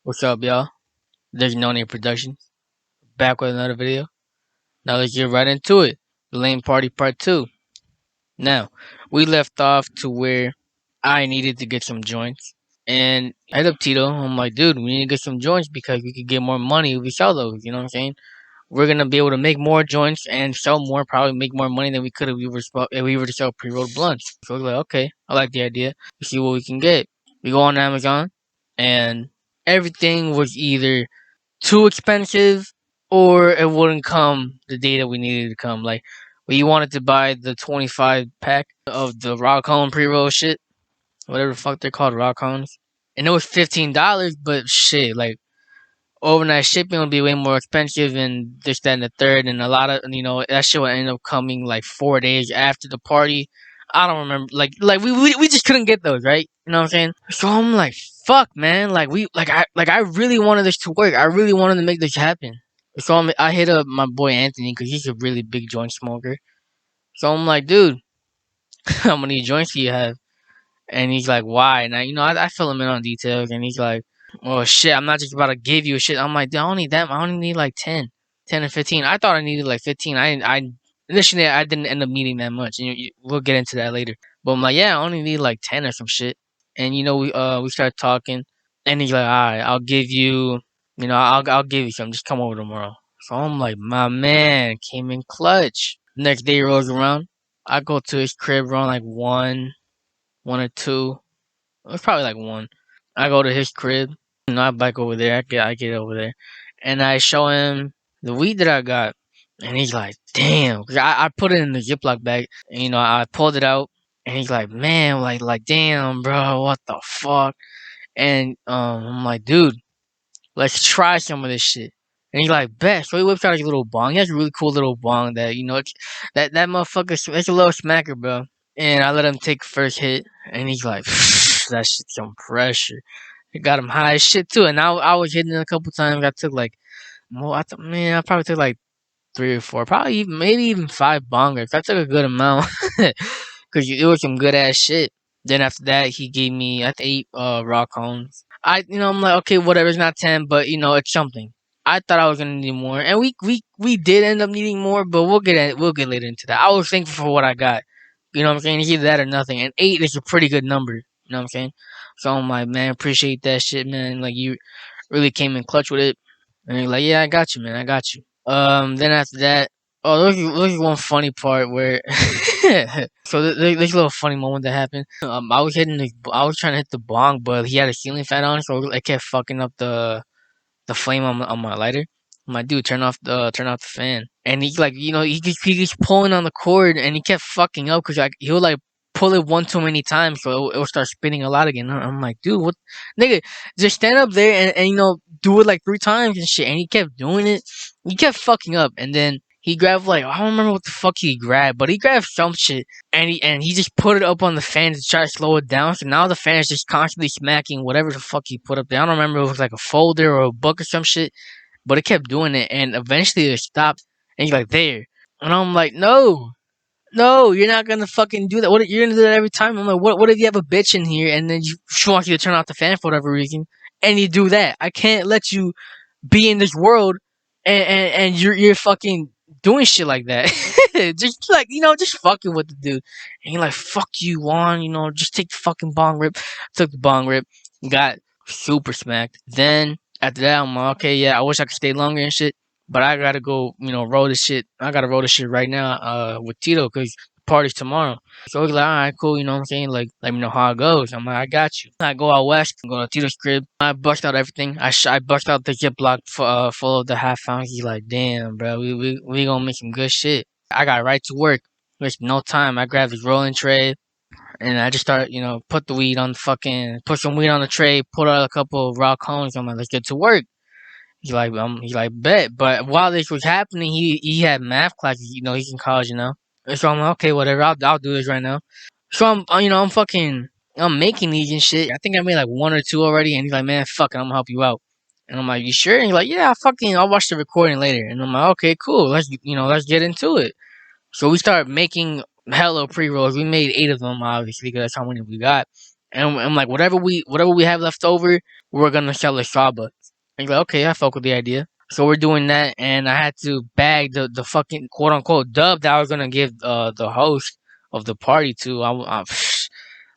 What's up, y'all? There's No Name Productions. Back with another video. Now let's get right into it. The Lane Party Part 2. Now, we left off to where I needed to get some joints. And I hit up Tito. I'm like, dude, we need to get some joints because we could get more money if we sell those. You know what I'm saying? We're gonna be able to make more joints and sell more, probably make more money than we could if we were to sell pre-rolled blunts. So we're like, okay, I like the idea. Let's see what we can get. We go on Amazon, and everything was either too expensive or it wouldn't come the day that we needed to come. Like, we wanted to buy the 25 pack of the rock cone pre-roll shit, whatever the fuck they're called, rock cones, and it was $15. But shit, like, overnight shipping would be way more expensive and this, that, and the third, and a lot of, that shit would end up coming like 4 days after the party. I don't remember, we just couldn't get those, right? You know what I'm saying? So I'm like, fuck, man, I really wanted this to work. I really wanted to make this happen. So I hit up my boy Anthony because he's a really big joint smoker. So I'm like, dude, how many joints do you have? And he's like, why? And I fill him in on details, and he's like, oh shit, I'm not just about to give you a shit. I'm like, dude, I don't need that. I only need like 10 or 15. I thought I needed like 15. I initially I didn't end up needing that much, and we'll get into that later. But I'm like, yeah, I only need like 10 or some shit. And we started talking, and he's like, all right, I'll give you, I'll give you some. Just come over tomorrow. So I'm like, my man came in clutch. Next day rolls around. I go to his crib around like one or two. It was probably like one. I go to his crib. I bike over there. I get over there, and I show him the weed that I got, and he's like, "Damn!" 'Cause I put it in the Ziploc bag, and I pulled it out, and he's like, "Man, like, damn, bro, what the fuck?" And I'm like, "Dude, let's try some of this shit." And he's like, "Bet." So he whips out his little bong. He has a really cool little bong that that motherfucker. It's a little smacker, bro. And I let him take first hit, and he's like, "That shit's some pressure." It got him high as shit too. And I was hitting it a couple times. I took like more. Man, I probably took like 3 or 4, probably maybe even 5 bongers. I took a good amount because it was some good ass shit. Then after that, he gave me I think 8 rock cones. I'm like, okay, whatever. It's not 10, but it's something. I thought I was gonna need more, and we did end up needing more, but we'll get later into that. I was thankful for what I got. You know what I'm saying? It's either that or nothing, and 8 is a pretty good number. You know what I'm saying? So I'm like, man, appreciate that shit, man. Like, you really came in clutch with it, and he's like, yeah, I got you, man, I got you. Then after that, oh, there's one funny part where, so there's a little funny moment that happened. I was trying to hit the bong, but he had a ceiling fan on, so it kept fucking up the flame on my lighter. I'm like, dude, turn off the fan. And he's like, he keeps pulling on the cord, and he kept fucking up because like he'll like pull it one too many times, so it'll start spinning a lot again. I'm like, dude, what, nigga, just stand up there and do it like 3 times and shit. And he kept doing it. He kept fucking up, and then he grabbed like, I don't remember what the fuck he grabbed, but he grabbed some shit, and he just put it up on the fan to try to slow it down. So now the fan is just constantly smacking whatever the fuck he put up there. I don't remember if it was like a folder or a book or some shit, but it kept doing it, and eventually it stopped. And he's like, there, and I'm like, no. No, you're not gonna fucking do that. What, you're gonna do that every time? I'm like, what if you have a bitch in here and then she wants you to turn off the fan for whatever reason, and you do that? I can't let you be in this world and you're fucking doing shit like that. Just like, just fucking with the dude. And you're like, fuck you, Juan, just take the fucking bong rip. Took the bong rip, got super smacked. Then after that, I'm like, okay, yeah, I wish I could stay longer and shit. But I gotta go, roll this shit. I gotta roll this shit right now, with Tito, because the party's tomorrow. So he's like, alright, cool, you know what I'm saying? Like, let me know how it goes. I'm like, I got you. I go out west, go to Tito's crib. I bust out everything. I bust out the Ziploc full of the half ounce. He's like, damn, bro, we gonna make some good shit. I got right to work. There's no time. I grabbed his rolling tray, and I just started, put the weed on the put some weed on the tray, put out a couple of raw cones. I'm like, let's get to work. He's like, bet. But while this was happening, he had math classes. He's in college. So I'm like, okay, whatever. I'll do this right now. So I'm making these and shit. I think I made like 1 or 2 already. And he's like, man, fuck it, I'm gonna help you out. And I'm like, you sure? And he's like, yeah, I'll watch the recording later. And I'm like, okay, cool. Let's get into it. So we started making hella pre rolls. We made 8 of them, obviously, because that's how many we got. and I'm like, whatever we have left over, we're gonna sell at Starbucks. And he's like, okay, I fuck with the idea. So we're doing that, and I had to bag the fucking quote unquote dub that I was gonna give the host of the party to. I'm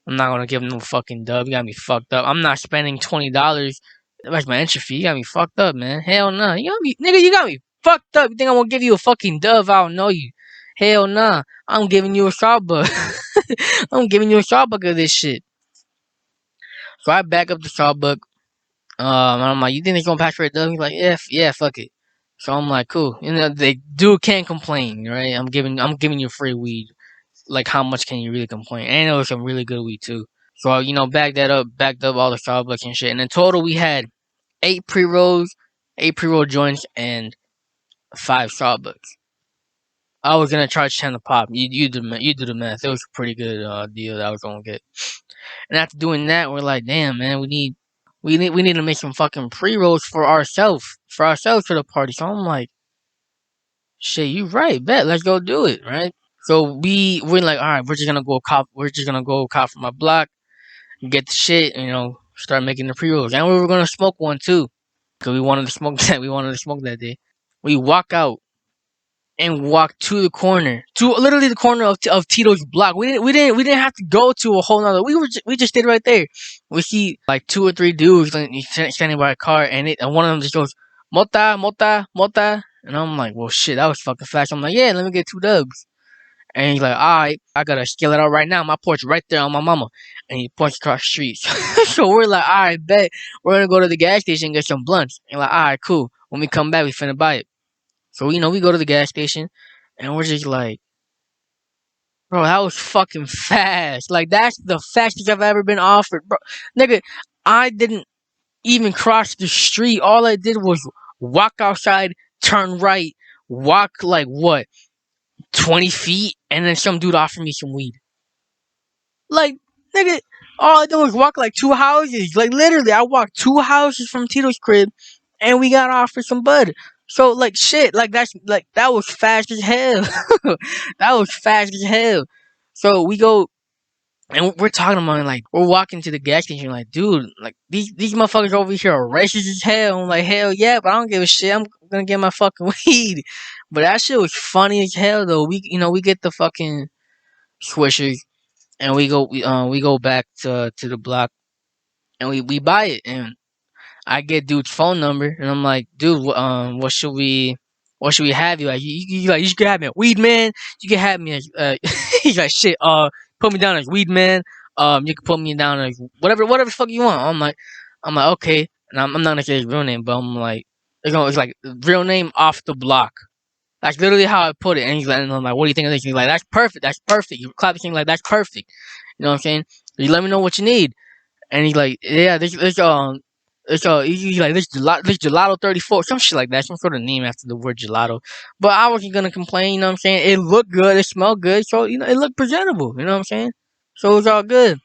not gonna give him no fucking dub. You got me fucked up. I'm not spending $20. That's my entry fee. You got me fucked up, man. Hell no. You got me, nigga. You got me fucked up. You think I'm gonna give you a fucking dub? I don't know you. Hell nah. I'm giving you a Starbucks. I'm giving you a Starbucks of this shit. So I back up the Starbucks. And I'm like, you think they're gonna pass for a dub? He's like, yeah, fuck it. So I'm like, cool. You know, they dude can't complain, right? I'm giving you free weed. Like, how much can you really complain? And it was some really good weed too. So backed up all the Starbucks and shit. And in total, we had eight pre rolls, eight pre roll joints, and five Starbucks. I was gonna charge 10 a pop. You do the math. It was a pretty good deal that I was gonna get. And after doing that, we're like, damn, man, we need to make some fucking pre rolls for ourselves for the party. So I'm like, shit, you right, bet, let's go do it, right? So we're like, all right, we're just gonna go cop from my block, get the shit, start making the pre rolls, and we were gonna smoke one too, cause we wanted to smoke that. We wanted to smoke that day. We walk out and walk to the corner, to literally the corner of Tito's block. We didn't have to go to a whole nother. We just stayed right there. We see like two or three dudes like, standing by a car, and one of them just goes mota mota mota, and I'm like, well shit, that was fucking fast. I'm like, yeah, let me get two dubs. And he's like, alright, I gotta scale it out right now. My porch right there on my mama. And he points across the street. So we're like, alright, bet. We're gonna go to the gas station and get some blunts. And like, alright, cool. When we come back, we finna buy it. So, we go to the gas station and we're just like, bro, that was fucking fast. Like, that's the fastest I've ever been offered, bro. Nigga, I didn't even cross the street. All I did was walk outside, turn right, walk like what, 20 feet, and then some dude offered me some weed. Like, nigga, all I did was walk like two houses. Like, literally, I walked two houses from Tito's crib, and we got offered some bud. So, like, shit, that was fast as hell. That was fast as hell. So we go, and we're talking about it, like, we're walking to the gas station, like, dude, like, these motherfuckers over here are racist as hell. I'm like, hell yeah, but I don't give a shit. I'm gonna get my fucking weed. But that shit was funny as hell, though. We get the fucking swishers, and we go back to the block, and we buy it, and I get dude's phone number, and I'm like, dude, what should we have you like? You can have me a weed man. You can have me as he's like, shit. Put me down as weed man. You can put me down as whatever the fuck you want. I'm like, okay, and I'm not gonna say his real name, but I'm like, it's like real name off the block. That's literally how I put it. And I'm like, what do you think of this? He's like, that's perfect. That's perfect. You clap the thing like, that's perfect. You know what I'm saying? You let me know what you need. And he's like, yeah, he's like, this gelato 34, some shit like that, some sort of name after the word gelato. But I wasn't gonna complain. You know what I'm saying? It looked good. It smelled good. So it looked presentable. You know what I'm saying? So it was all good.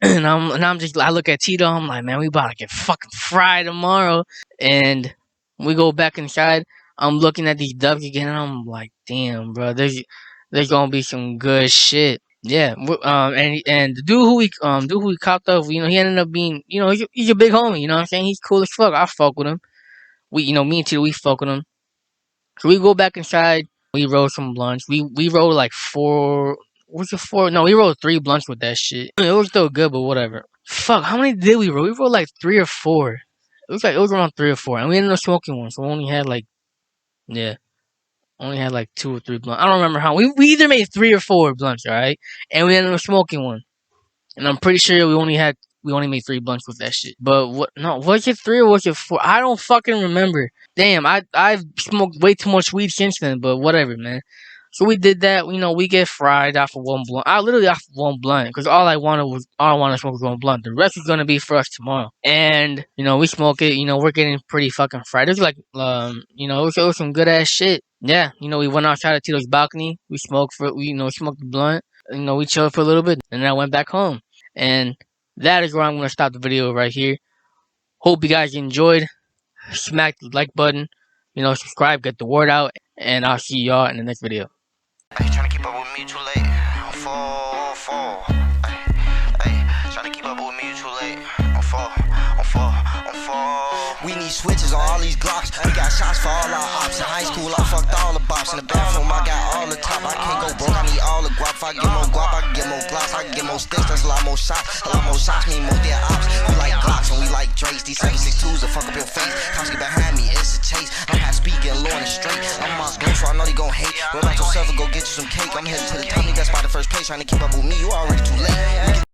I look at Tito. I'm like, man, we about to get fucking fried tomorrow. And we go back inside. I'm looking at these dubs again, and I'm like, damn, bro, there's gonna be some good shit. Yeah, and the dude who we copped up, he ended up being, he's a big homie. You know what I'm saying? He's cool as fuck. I fuck with him. Me and Tito, we fuck with him. So we go back inside. We roll some blunts. We rolled like four. Was it four? No, we rolled three blunts with that shit. It was still good, but whatever. Fuck, how many did we roll? We rolled like three or four. It was around three or four, and we ended up smoking one. So we only had like, yeah, only had like two or three blunts. I don't remember how. We either made three or four blunts, all right, and we ended up smoking one. And I'm pretty sure we only made three blunts with that shit. But what? No, was it three or was it four? I don't fucking remember. Damn, I've smoked way too much weed since then. But whatever, man. So we did that. We get fried off of one blunt. I literally off of one blunt because all I wanted to smoke was one blunt. The rest is gonna be for us tomorrow. And we smoke it. We're getting pretty fucking fried. It was like it was some good ass shit. Yeah, we went outside of Tito's balcony. We smoked smoked the blunt. We chilled for a little bit, and then I went back home. And that is where I'm going to stop the video right here. Hope you guys enjoyed. Smack the like button. Subscribe, get the word out. And I'll see y'all in the next video. Trying to keep up with me too late. Fall. Trying to keep up with me. We need switches on all these Glocks. We got shots for all our ops. In high school, I fucked all the bops. In the bathroom, I got all the top. I can't go broke, I need all the guap. If I get more guap, I can get more glocks. I can get more sticks, that's a lot more shots. A lot more shots mean more dead ops. We like Glocks and we like Drakes. These 762s will fuck up your face. Cops get behind me, it's a chase. I'm half speed, getting low and straight. I'm Moss Ghost, so I know they gon' hate. Roll out yourself and go get you some cake. I'm headed to the top, nigga, that's by the first place. Trying to keep up with me, you already too late.